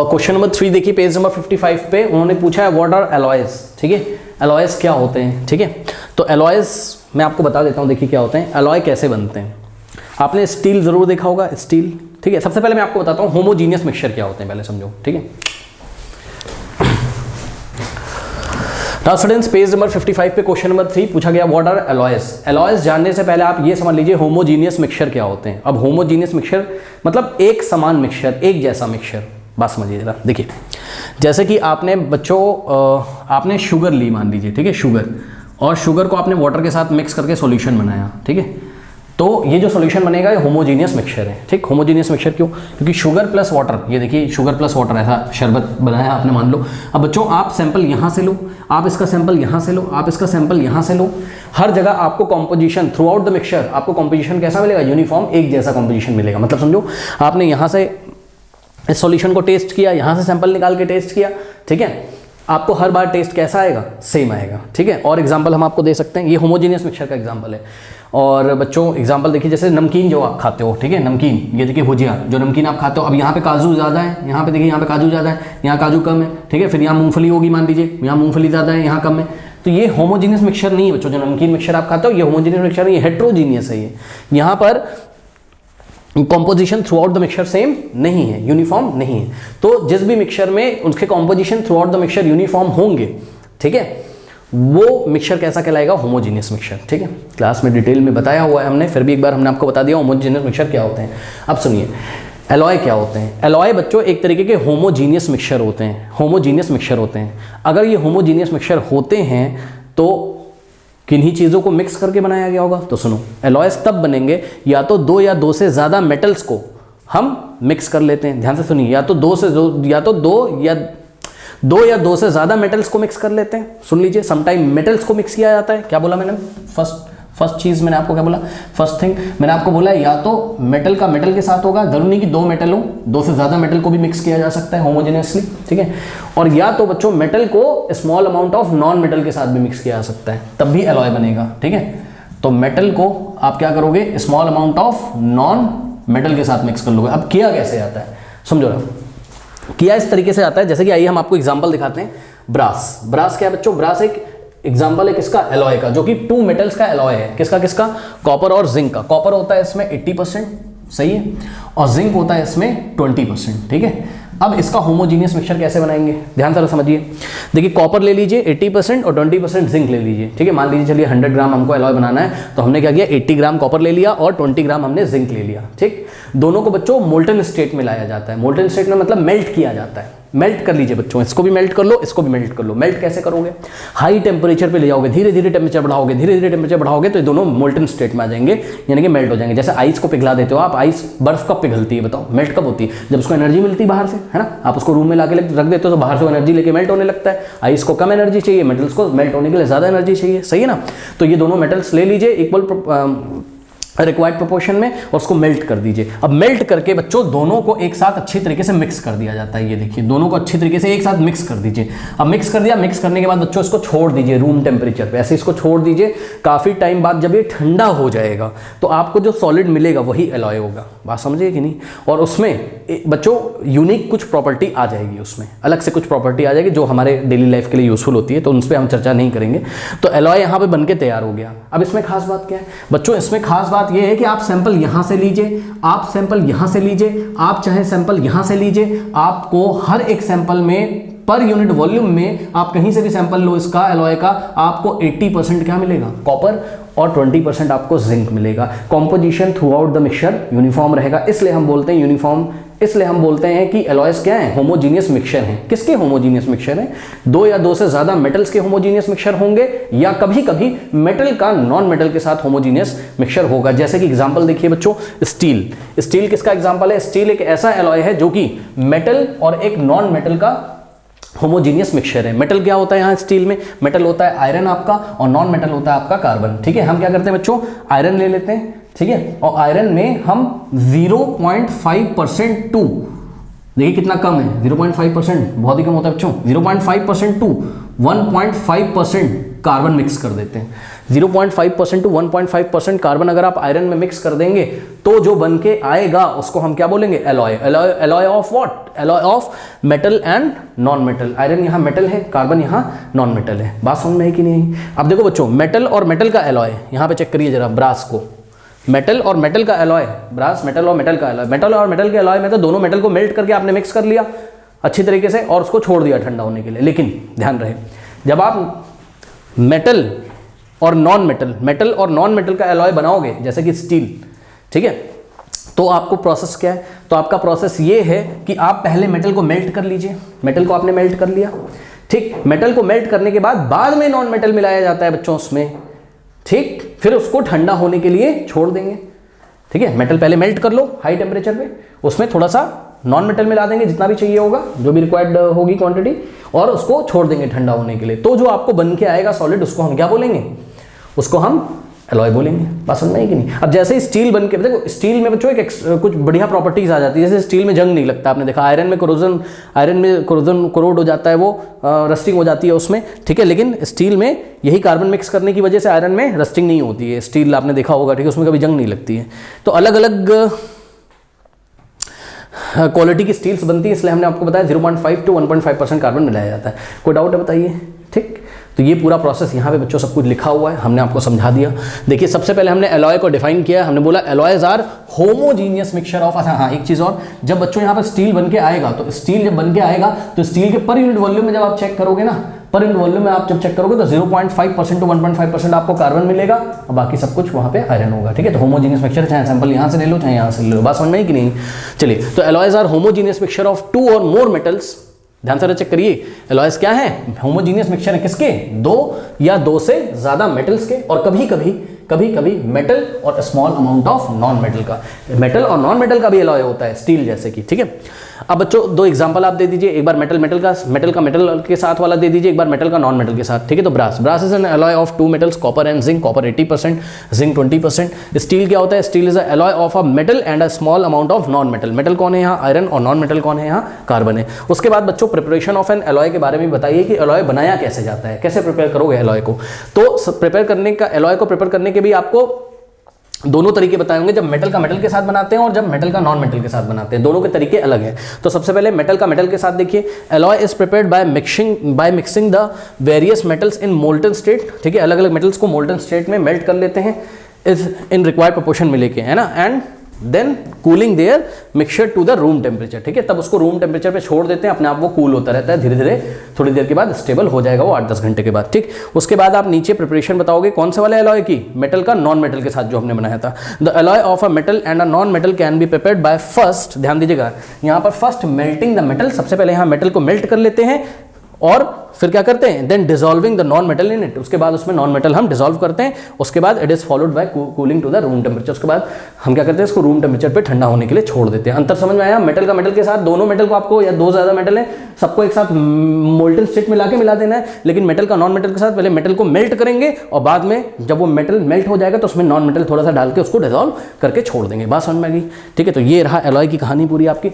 Question number 3 देखिए, page number 55 पे उन्होंने पूछा है व्हाट आर एलॉयज। ठीक है, एलॉयज क्या होते हैं। ठीक है, तो एलॉयज मैं आपको बता देता हूँ, देखिए क्या होते हैं। एलॉय कैसे बनते हैं, आपने स्टील जरूर देखा होगा, स्टील। ठीक है, सबसे पहले मैं आपको बताता हूँ होमोजीनियस मिक्सचर क्या होते हैं, पहले समझो। ठीक है, नाउ स्टूडेंट्स, पेज नंबर 55 पे क्वेश्चन नंबर 3 पूछा गया व्हाट आर एलॉयज। एलॉयज जानने से पहले आप ये समझ लीजिए होमोजीनियस मिक्सचर क्या होते हैं। अब होमोजीनियस मिक्सचर मतलब एक समान मिक्सचर, एक जैसा मिक्सचर। बात समझिए जरा, देखिए जैसे कि आपने बच्चों आपने शुगर ली, मान लीजिए। ठीक है, शुगर, और शुगर को आपने वाटर के साथ मिक्स करके सॉल्यूशन बनाया। ठीक है, तो ये जो सॉल्यूशन बनेगा ये होमोजीनियस मिक्सचर है। ठीक, होमोजीनियस मिक्सचर क्यों? क्योंकि शुगर प्लस वाटर, ये देखिए शुगर प्लस वाटर ऐसा शरबत बनाया आपने, मान लो। अब बच्चों आप सैंपल यहाँ से लो, आप इसका सैंपल यहाँ से लो, आप इसका सैंपल यहाँ से लो, हर जगह आपको composition through out the mixture आपको कॉम्पोजिशन कैसा मिलेगा? यूनिफॉर्म, एक जैसा कॉम्पोजिशन मिलेगा। मतलब समझो आपने यहाँ से इस सॉल्यूशन को टेस्ट किया, यहाँ से सैंपल निकाल के टेस्ट किया। ठीक है, आपको हर बार टेस्ट कैसा आएगा? सेम आएगा। ठीक है, और एग्जांपल हम आपको दे सकते हैं, ये होमोजीनियस मिक्सचर का एग्जांपल है। और बच्चों एग्जांपल देखिए, जैसे नमकीन जो आप खाते हो। ठीक है, नमकीन, ये देखिए भुजिया, जो नमकीन आप खाते हो। अब यहाँ पे काजू ज़्यादा है, यहाँ पे देखिए यहाँ पे काजू ज़्यादा है, यहाँ काजू कम है। ठीक है, फिर यहाँ मूंगफली होगी, मान लीजिए यहाँ मूंगफली ज़्यादा है, यहाँ कम है। तो ये होमोजीनियस मिक्सचर नहीं है बच्चों। जो नमकीन मिक्सचर आप खाते हो ये होमोजीनियस मिक्सचर नहीं है, हेट्रोजीनियस है ये। यहाँ पर composition through out the mixture same नहीं है, यूनिफॉर्म नहीं है। तो जिस भी मिक्सचर में उसके composition through out the mixture uniform होंगे, ठीक है, वो मिक्सचर कैसा कहलाएगा? Homogeneous mixture. ठीक है, क्लास में डिटेल में बताया हुआ है हमने, फिर भी एक बार हमने आपको बता दिया होमोजीनियस मिक्सचर क्या होते हैं। अब सुनिए एलॉय क्या होते हैं। एलॉय बच्चों एक तरीके के होमोजीनियस मिक्सचर होते हैं। होमोजीनियस मिक्सचर होते हैं। अगर ये होमोजीनियस मिक्सचर होते हैं तो किन्हीं चीज़ों को मिक्स करके बनाया गया होगा। तो सुनो, एलॉयज तब बनेंगे या तो दो या दो से ज़्यादा मेटल्स को हम मिक्स कर लेते हैं। ध्यान से सुनिए, या तो दो या दो से ज़्यादा मेटल्स को मिक्स कर लेते हैं। सुन लीजिए, समटाइम मेटल्स को मिक्स किया जाता है। क्या बोला मैंने? फर्स्ट चीज़ मैंने आपको क्या बोला? फर्स्ट थिंग मैंने आपको बोला या तो मेटल का मेटल के साथ होगा, जरूरी नहीं कि दो मेटल हो, दो से ज़्यादा मेटल को भी मिक्स किया जा सकता है होमोजेनियसली। ठीक है, और या तो बच्चों मेटल को small amount of non metal के साथ भी मिक्स किया जा सकता है, तब भी एलॉय बनेगा। ठीक है, तो मेटल को आप क्या करोगे? Small amount of non metal के साथ मिक्स कर लोगे। अब किया कैसे जाता है समझो ना, किया इस तरीके से आता है, जैसे कि आइए हम आपको एग्जांपल दिखाते हैं। ब्रास, ब्रास क्या है बच्चों? ब्रास एक एग्जाम्पल है किसका? एलॉय का, जो कि टू मेटल्स का एलॉय है। किसका? कॉपर और जिंक का। कॉपर होता है इसमें 80%, सही है, और जिंक होता है इसमें 20%। ठीक है, अब इसका होमोजीनियस मिक्सचर कैसे बनाएंगे? ध्यान से समझिए। देखिए कॉपर ले लीजिए 80% और 20% जिंक ले लीजिए। ठीक है, मान लीजिए चलिए 100 ग्राम हमको एलॉय बनाना है, तो हमने क्या किया? 80 ग्राम कॉपर ले लिया और 20 ग्राम हमने जिंक ले लिया। ठीक, दोनों को बच्चों मोल्टन स्टेट में लाया जाता है। मोल्टन स्टेट में मतलब मेल्ट किया जाता है। मेल्ट कर लीजिए बच्चों, इसको भी मेल्ट कर लो, इसको भी मेल्ट कर लो। मेल्ट कैसे करोगे? हाई टेम्परेचर पे ले जाओगे, धीरे धीरे टेम्परेचर बढ़ाओगे, धीरे धीरे टेम्परेचर बढ़ाओगे, तो ये दोनों मोल्टन स्टेट में आ जाएंगे, यानी कि मेल्ट हो जाएंगे। जैसे आइस को पिघला देते हो आप, आइस बर्फ कब पिघलती है बताओ? मेल्ट कब होती है? जब उसको एनर्जी मिलती है बाहर से, है ना। आप उसको रूम में लाके रख देते हो तो बाहर से एनर्जी लेके मेल्ट होने लगता है। आइस को कम एनर्जी चाहिए, मेटल्स को मेल्ट होने के लिए ज़्यादा एनर्जी चाहिए, सही है ना। तो ये दोनों मेटल्स ले लीजिए इक्वल रिक्वायर्ड प्रोपोर्शन में और उसको मेल्ट कर दीजिए। अब मेल्ट करके बच्चों दोनों को एक साथ अच्छी तरीके से मिक्स कर दिया जाता है। ये देखिए दोनों को अच्छी तरीके से एक साथ मिक्स कर दीजिए। अब मिक्स कर दिया, मिक्स करने के बाद बच्चों इसको छोड़ दीजिए रूम टेम्परेचर पे, ऐसे इसको छोड़ दीजिए। काफ़ी टाइम बाद जब ये ठंडा हो जाएगा तो आपको जो सॉलिड मिलेगा वही एलॉय होगा। बात समझिए कि नहीं। और उसमें बच्चों यूनिक कुछ प्रॉपर्टी आ जाएगी, उसमें अलग से कुछ प्रॉपर्टी आ जाएगी जो हमारे डेली लाइफ के लिए यूजफुल होती है, तो उन पर हम चर्चा नहीं करेंगे। तो एलॉय यहाँ पे बन के तैयार हो गया। अब इसमें खास बात क्या है बच्चों? इसमें खास बात यह है कि आप सैंपल यहां से लीजिए, आप सैंपल यहां से लीजिए, आप चाहे सैंपल यहां से लीजिए, आपको हर एक सैंपल में पर यूनिट वॉल्यूम में आप कहीं से भी सैंपल लो इसका एलॉय का, आपको 80% क्या मिलेगा? कॉपर, और 20% आपको जिंक मिलेगा। Composition through out the mixture uniform रहेगा, इसलिए हम बोलते हैं यूनिफॉर्म, इसलिए हम बोलते हैं कि एलॉयज क्या है? होमोजीनियस मिक्सचर हैं। किसके होमोजीनियस मिक्सचर हैं? दो या दो से ज्यादा मेटल्स के होमोजीनियस मिक्सचर होंगे, या कभी कभी मेटल का नॉन मेटल के साथ होमोजीनियस मिक्सचर होगा। जैसे कि एग्जांपल देखिए बच्चों, स्टील। स्टील किसका एग्जांपल है? स्टील एक ऐसा एलॉय है जो कि मेटल और एक नॉन मेटल का होमोजीनियस मिक्सचर है। मेटल क्या होता है यहाँ स्टील में? मेटल होता है आयरन आपका, और नॉन मेटल होता है आपका कार्बन। ठीक है, हम क्या करते हैं बच्चों? आयरन ले लेते हैं, ठीक है, और आयरन में हम 0.5% टू, देखिए कितना कम है, 0.5%, बहुत ही कम होता है बच्चों। 0.5% टू 1.5% कार्बन मिक्स कर देते हैं। 0.5% to 1.5% कार्बन अगर आप आयरन में मिक्स कर देंगे तो जो बन के आएगा उसको हम क्या बोलेंगे, alloy. Alloy of what, alloy of metal and non metal. Iron यहाँ मेटल है, कार्बन यहाँ नॉन मेटल है। बात समझ में है कि नहीं? अब देखो बच्चों, मेटल और मेटल का एलॉय, यहाँ पे चेक करिए जरा ब्रास को, मेटल और मेटल का एलॉय, ब्रास मेटल और मेटल का एलॉय। मेटल और मेटल के एलॉय में तो दोनों मेटल को मेल्ट करके आपने मिक्स कर लिया अच्छी तरीके से और उसको छोड़ दिया ठंडा होने के लिए। लेकिन ध्यान रहे, जब आप मेटल और नॉन मेटल, मेटल और नॉन मेटल का एलॉय बनाओगे जैसे कि स्टील, ठीक है, तो आपको प्रोसेस क्या है? तो आपका प्रोसेस ये है कि आप पहले मेटल को मेल्ट कर लीजिए। मेटल को आपने मेल्ट कर लिया, ठीक। मेटल को मेल्ट करने के बाद में नॉन मेटल मिलाया जाता है बच्चों उसमें, ठीक। फिर उसको ठंडा होने के लिए छोड़ देंगे, ठीक है। मेटल पहले मेल्ट कर लो हाई टेम्परेचर पे, उसमें थोड़ा सा नॉन मेटल मिला देंगे जितना भी चाहिए होगा, जो भी रिक्वायर्ड होगी क्वांटिटी, और उसको छोड़ देंगे ठंडा होने के लिए। तो जो आपको बन के आएगा सॉलिड, उसको हम क्या बोलेंगे? उसको हम एलॉय बोलेंगे। बात समझ में आई कि नहीं? अब जैसे ही स्टील बन के, देखो स्टील में बच्चों कुछ बढ़िया प्रॉपर्टीज आ जाती है। जैसे स्टील में जंग नहीं लगता, आपने देखा। आयरन में कोरोजन कोरोड हो जाता है, वो रस्टिंग हो जाती है उसमें, ठीक है। लेकिन स्टील में यही कार्बन मिक्स करने की वजह से आयरन में रस्टिंग नहीं होती है। स्टील आपने देखा होगा, ठीक है, उसमें कभी जंग नहीं लगती है। तो अलग अलग क्वालिटी की स्टील्स बनती है, इसलिए हमने आपको बताया 0.5 to 1.5% कार्बन मिलाया जाता है। कोई डाउट है बताइए, ठीक। तो ये पूरा प्रोसेस यहाँ पे बच्चों सब कुछ लिखा हुआ है, हमने आपको समझा दिया। देखिए सबसे पहले हमने एलॉय को डिफाइन किया, हमने बोला alloys are homogeneous mixture of, अच्छा हाँ एक चीज़ और, जब बच्चों यहाँ पर स्टील बन के आएगा, तो स्टील जब बन के आएगा तो स्टील के पर यूनिट वॉल्यूम में जब आप चेक करोगे ना, पर यूनिट वॉल्यूम में आप जब चेक करोगे तो 0.5% to 1.5% आपको कार्बन मिलेगा और बाकी सब कुछ वहाँ पे आयरन होगा, ठीक है। तो होमोजीनियस मिक्सचर, चाहे सैंपल यहाँ से ले लो चाहे यहाँ से ले लो। बात समझ में आई कि नहीं? चलिए, तो alloys are homogeneous mixture of 2 और मोर मेटल्स। ध्यान से चेक करिए, एलॉयज क्या है? होमोजीनियस मिक्सचर है किसके? 2 या 2 से ज्यादा मेटल्स के, और कभी कभी मेटल और small amount of non metal का। मेटल और नॉन मेटल का भी एलॉय होता है, स्टील जैसे कि, ठीक है। अब बच्चों 2 एग्जांपल आप दे दीजिए, एक बार मेटल का मेटल के साथ वाला दे दीजिए, एक बार मेटल का नॉन मेटल के साथ, ठीक है। तो brass is an alloy of 2 metals, copper and zinc, copper 80%, zinc 20%। Steel क्या होता है? Steel is alloy of a metal and a small amount of non metal. Metal कौन है यहाँ? आयरन, और नॉन मेटल कौन है यहाँ? कार्बन है। उसके बाद बच्चों प्रिपरेशन ऑफ एन एलॉय के बारे में बताइए कि एलॉय बनाया कैसे जाता है, कैसे प्रिपेयर करोगे एलॉय को। तो प्रिपेयर करने का, एलॉय को प्रिपेयर करने के भी आपको दोनों तरीके बताए होंगे, जब मेटल का मेटल के साथ बनाते हैं और जब मेटल का नॉन मेटल के साथ बनाते हैं, दोनों के तरीके अलग हैं। तो सबसे पहले मेटल का मेटल के साथ देखिए, alloy is prepared by mixing the various metals in molten state, ठीक है। अलग अलग मेटल्स को मोल्टन स्टेट में मेल्ट कर लेते हैं इन रिक्वायर्ड प्रोपोर्शन में लेके, है ना, and then cooling their mixture to the room temperature, ठीक है। तब उसको रूम टेम्परेचर पे छोड़ देते हैं, अपने आप वो कूल होता रहता है, धीरे धीरे थोड़ी देर के बाद स्टेबल हो जाएगा वो 8-10 घंटे के बाद, ठीक। उसके बाद आप नीचे प्रिपरेशन बताओगे कौन से वाले एलॉय की? मेटल का नॉन मेटल के साथ जो हमने बनाया था। The alloy of a metal and a non metal can be prepared by first, ध्यान दीजिएगा यहाँ पर, फर्स्ट मेल्टिंग द मेटल, सबसे पहले यहाँ मेटल को मेल्ट कर लेते हैं और फिर क्या करते हैं? Then dissolving the non metal in it, उसके बाद उसमें नॉन मेटल हम डिसॉल्व करते हैं। उसके बाद it is followed by cooling to the room temperature, उसके बाद हम क्या करते हैं? इसको रूम टेम्परेचर पे ठंडा होने के लिए छोड़ देते हैं। अंतर समझ में आया? मेटल का मेटल के साथ, दोनों मेटल को आपको, या 2 ज्यादा मेटल है सबको एक साथ मोल्टन स्टेट में लाके मिला देना है, लेकिन मेटल का नॉन मेटल के साथ पहले मेटल को मेल्ट करेंगे और बाद में जब वो मेटल मेल्ट हो जाएगा तो उसमें नॉन मेटल थोड़ा सा डाल के उसको डिसॉल्व करके छोड़ देंगे। बात समझ में आ गई, ठीक है। तो ये रहा एलॉय की कहानी पूरी आपकी।